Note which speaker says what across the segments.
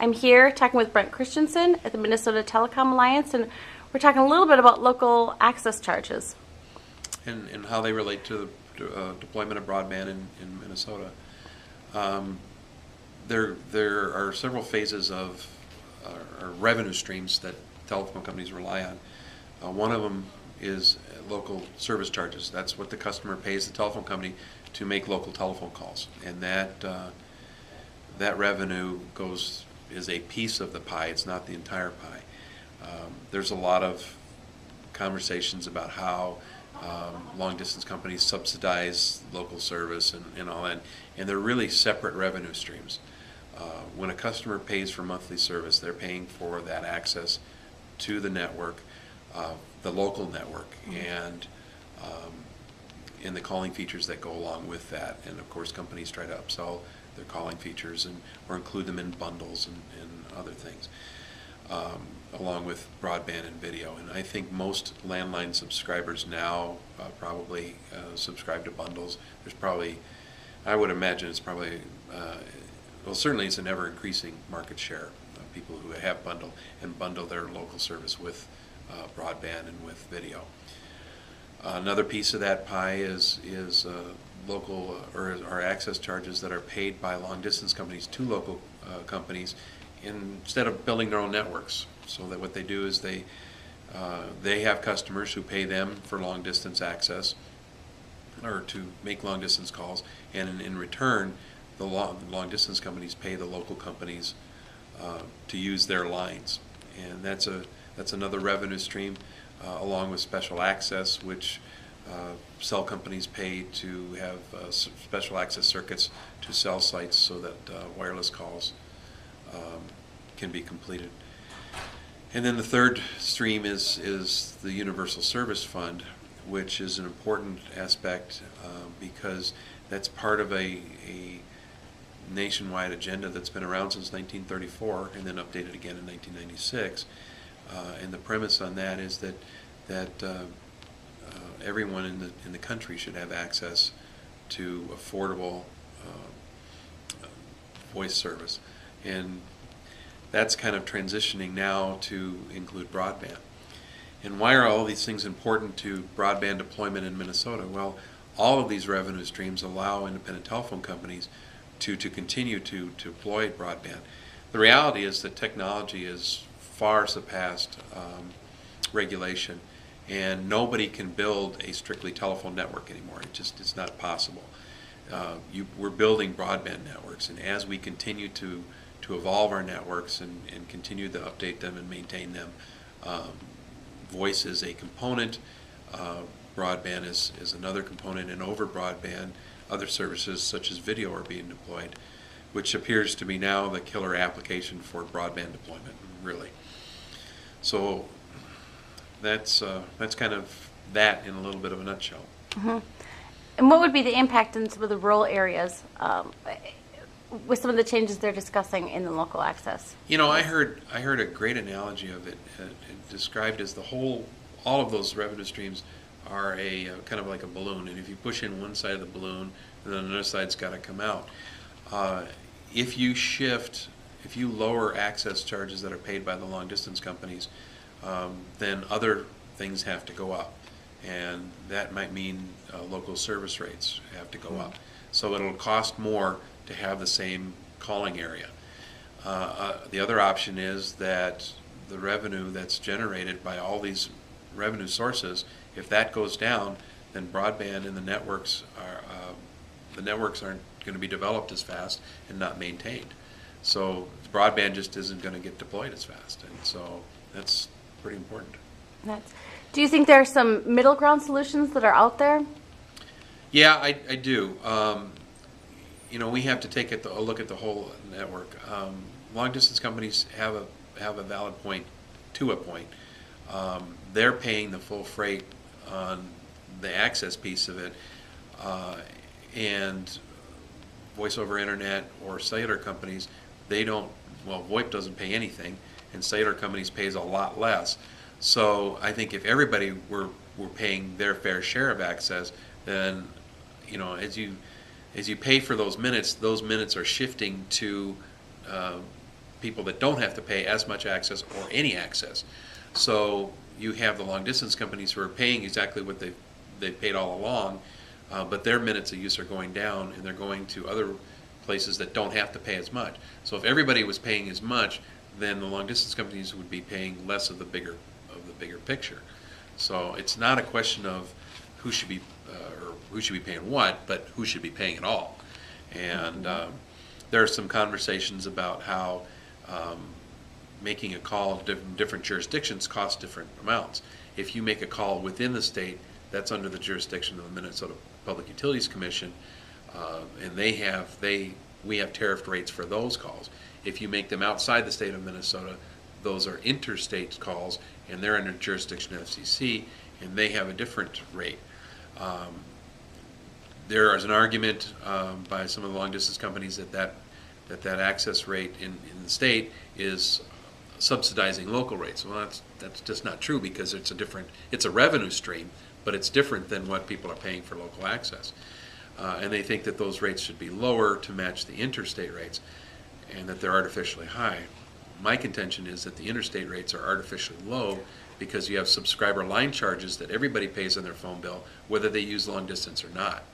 Speaker 1: I'm here talking with Brent Christensen at the Minnesota Telecom Alliance, and we're talking a little bit about local access charges.
Speaker 2: And how they relate to the deployment of broadband in Minnesota. There are several phases of revenue streams that telephone companies rely on. One of them is local service charges. That's what the customer pays the telephone company to make local telephone calls, and that revenue is a piece of the pie. It's not the entire pie. There's a lot of conversations about how long-distance companies subsidize local service and all that, and they're really separate revenue streams. When a customer pays for monthly service, they're paying for that access to the network, the local network, and the calling features that go along with that. And of course, companies try to upsell their calling features or include them in bundles and other things, along with broadband and video. And I think most landline subscribers now probably subscribe to bundles. There's probably, I would imagine it's probably, well, certainly it's an ever-increasing market share of people who have bundle their local service with broadband and with video. Another piece of that pie is local or access charges that are paid by long-distance companies to local companies instead of building their own networks. So that what they do is they have customers who pay them for long-distance access or to make long-distance calls, and in return, the long-distance companies pay the local companies to use their lines, and that's another revenue stream, along with special access, which cell companies pay to have special access circuits to cell sites so that wireless calls can be completed. And then the third stream is the Universal Service Fund, which is an important aspect because that's part of a nationwide agenda that's been around since 1934 and then updated again in 1996. And the premise on that is that everyone in the country should have access to affordable voice service, and that's kind of transitioning now to include broadband. And why are all these things important to broadband deployment in Minnesota? Well, all of these revenue streams allow independent telephone companies to continue to deploy broadband. The reality is that technology has far surpassed regulation, and nobody can build a strictly telephone network anymore. It's not possible. We're building broadband networks, and as we continue to evolve our networks and continue to update them and maintain them, voice is a component, broadband is another component, and over broadband, other services such as video are being deployed, which appears to be now the killer application for broadband deployment, really. So that's kind of that in a little bit of a nutshell.
Speaker 1: Mm-hmm. And what would be the impact in some of the rural areas with some of the changes they're discussing in the local access?
Speaker 2: You know, I heard a great analogy of it, described as all of those revenue streams are a kind of like a balloon, and if you push in one side of the balloon, then another side's got to come out. If you lower access charges that are paid by the long distance companies, then other things have to go up, and that might mean local service rates have to go up. So it'll cost more to have the same calling area. The other option is that the revenue that's generated by all these revenue sources, if that goes down, then broadband and the networks aren't going to be developed as fast and not maintained. So broadband just isn't going to get deployed as fast, and so that's pretty important.
Speaker 1: Do you think there are some middle ground solutions that are out there?
Speaker 2: Yeah, I do. We have to take a look at the whole network. Long distance companies have a valid point to a point. They're paying the full freight on the access piece of it, and voice over internet or cellular companies, VoIP doesn't pay anything, and cellular companies pays a lot less. So I think if everybody were paying their fair share of access, then as you pay for those minutes are shifting to people that don't have to pay as much access or any access. So you have the long distance companies who are paying exactly what they've paid all along, but their minutes of use are going down, and they're going to other places that don't have to pay as much. So if everybody was paying as much, then the long distance companies would be paying less of the bigger picture. So it's not a question of who should be paying what, but who should be paying it all. And there are some conversations about how making a call to different jurisdictions costs different amounts. If you make a call within the state, that's under the jurisdiction of the Minnesota Public Utilities Commission, and we have tariffed rates for those calls. If you make them outside the state of Minnesota, those are interstate calls, and they're under jurisdiction of FCC, and they have a different rate. There is an argument by some of the long distance companies that access rate in the state is subsidizing local rates. Well, that's just not true, because it's a revenue stream, but it's different than what people are paying for local access. And they think that those rates should be lower to match the interstate rates, and that they're artificially high. My contention is that the interstate rates are artificially low because you have subscriber line charges that everybody pays on their phone bill, whether they use long distance or not.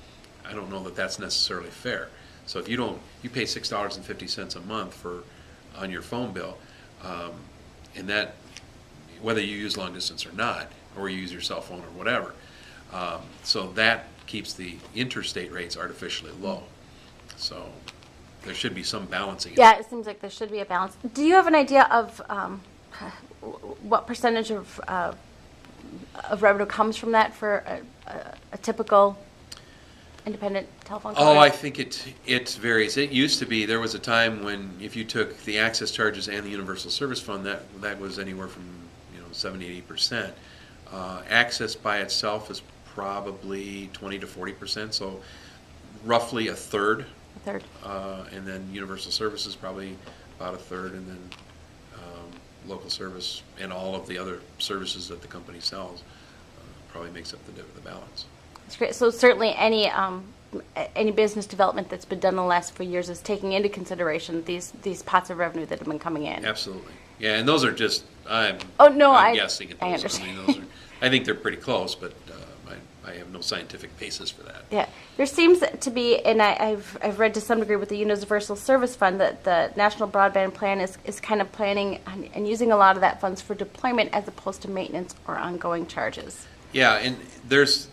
Speaker 2: I don't know that that's necessarily fair. So if you pay $6.50 a month on your phone bill, and that, whether you use long distance or not, or you use your cell phone or whatever. So that keeps the interstate rates artificially low. So there should be some balancing.
Speaker 1: Yeah, it seems like there should be a balance. Do you have an idea of what percentage of revenue comes from that for a typical independent telephone call?
Speaker 2: Oh, I think it varies. It used to be, there was a time when if you took the access charges and the Universal Service Fund, that was anywhere from 70-80%. Access by itself is probably 20 to 40%, so roughly a third. And then Universal Service is probably about a third, and then local service and all of the other services that the company sells probably makes up the balance.
Speaker 1: That's great. So certainly any business development that's been done in the last few years is taking into consideration these pots of revenue that have been coming in.
Speaker 2: Absolutely. Yeah, and those are just, I'm guessing at those.
Speaker 1: I understand.
Speaker 2: I mean, I think they're pretty close, but I have no scientific basis for that.
Speaker 1: Yeah, there seems to be, and I've read to some degree with the Universal Service Fund, that the National Broadband Plan is kind of planning and using a lot of that funds for deployment as opposed to maintenance or ongoing charges.
Speaker 2: Yeah, and there's,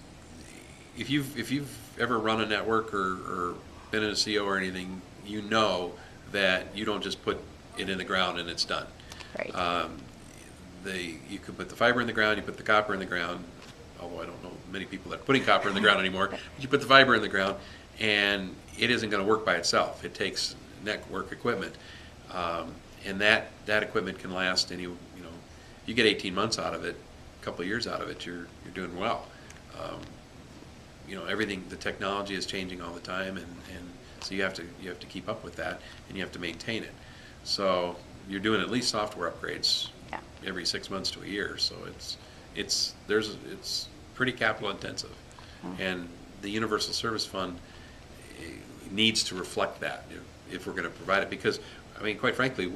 Speaker 2: if you've ever run a network or been in a CO or anything, you know that you don't just put it in the ground and it's done.
Speaker 1: Right.
Speaker 2: You could put the fiber in the ground, you put the copper in the ground, although I don't know many people that are putting copper in the ground anymore. But you put the fiber in the ground, and it isn't going to work by itself. It takes network equipment, and that equipment can last you get 18 months out of it, a couple of years out of it, you're doing well. Everything, the technology is changing all the time, and so you have to keep up with that, and you have to maintain it. So you're doing at least software upgrades every 6 months to a year. So it's pretty capital intensive, and the Universal Service Fund needs to reflect that if we're going to provide it, because I mean, quite frankly,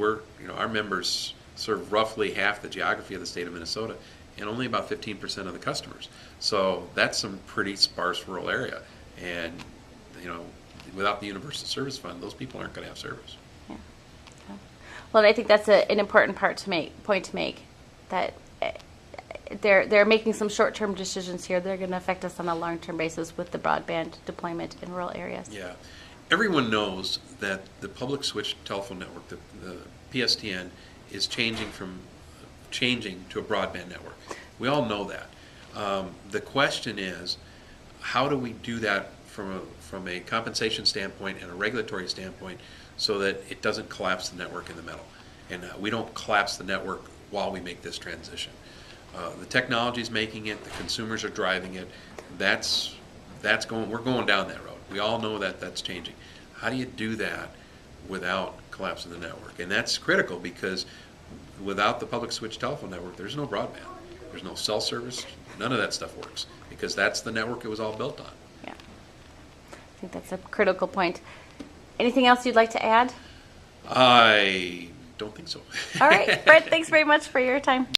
Speaker 2: our members serve roughly half the geography of the state of Minnesota and only about 15% of the customers. So that's some pretty sparse rural area, and without the Universal Service Fund, those people aren't going to have service.
Speaker 1: Yeah. Well, and I think that's an important point to make, that they're making some short-term decisions here. They're going to affect us on a long-term basis with the broadband deployment in rural areas.
Speaker 2: Yeah. Everyone knows that the public switch telephone network, the PSTN, is changing to a broadband network. We all know that. The question is, how do we do that from a compensation standpoint and a regulatory standpoint so that it doesn't collapse the network in the middle, and we don't collapse the network while we make this transition. The technology is making it. The consumers are driving it. We're going down that road. We all know that that's changing. How do you do that without collapsing the network? And that's critical, because without the public switch telephone network, there's no broadband. There's no cell service. None of that stuff works, because that's the network it was all built on.
Speaker 1: Yeah, I think that's a critical point. Anything else you'd like to add?
Speaker 2: I don't think so.
Speaker 1: All right, Brent, thanks very much for your time.